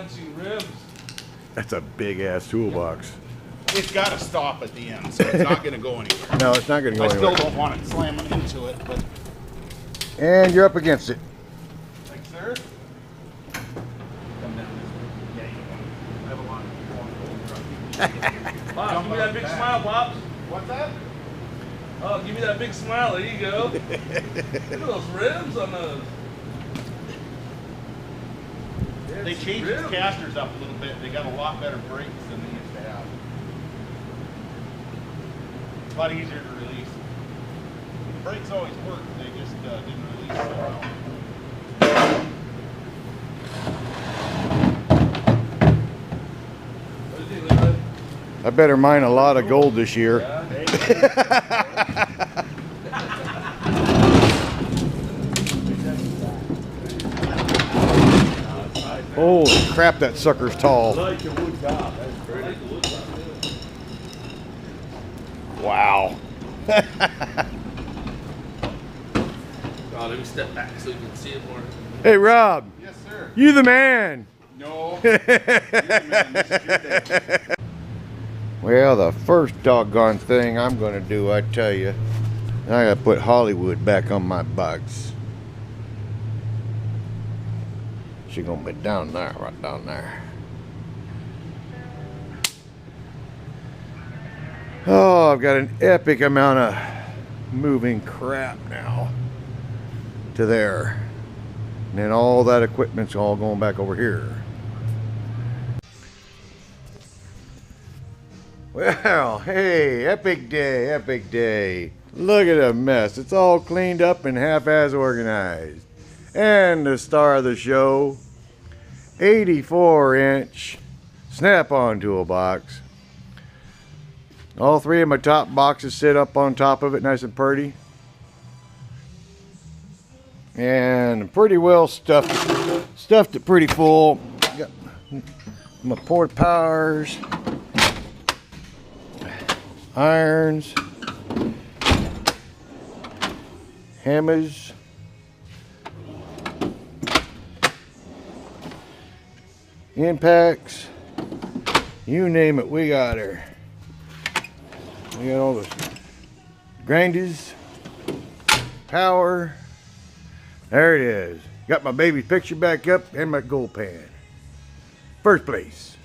punching ribs. That's a big ass toolbox. It's got to stop at the end, so it's not going to go anywhere. No, it's not going to go I anywhere. still don't want it slamming into it, but. And you're up against it. Thanks, sir. Come down this way. Yeah, you want it. I have a lot of Pops, give me that big smile, Pops. What's that? Oh, give me that big smile. There you go. Look at those rims on those. They changed the casters up a little bit. They got a lot better brakes than they used to have. It's a lot easier to release. The brakes always worked. They just didn't release so well. What do you think, Leroy? I better mine a lot of gold this year. Holy crap, that sucker's tall. Like the wood top. That's pretty. I like the wood top too. Wow. Oh, let me step back so you can see it more. Hey, Rob. Yes, sir. You the man. No. You're the man. This is your day. Well, the first doggone thing I'm going to do, I tell you, I got to put Hollywood back on my box. She's going to be down there, right down there. Oh, I've got an epic amount of moving crap now to there. And then all that equipment's all going back over here. Well, hey, epic day, epic day. Look at the mess. It's all cleaned up and half-ass organized. And the star of the show, 84-inch Snap-on toolbox. All three of my top boxes sit up on top of it nice and pretty. And pretty well stuffed it pretty full. Got my port powers. Irons, hammers, impacts, you name it, we got her. We got all the grinders, power. There it is. Got my baby picture back up and my gold pan. First place.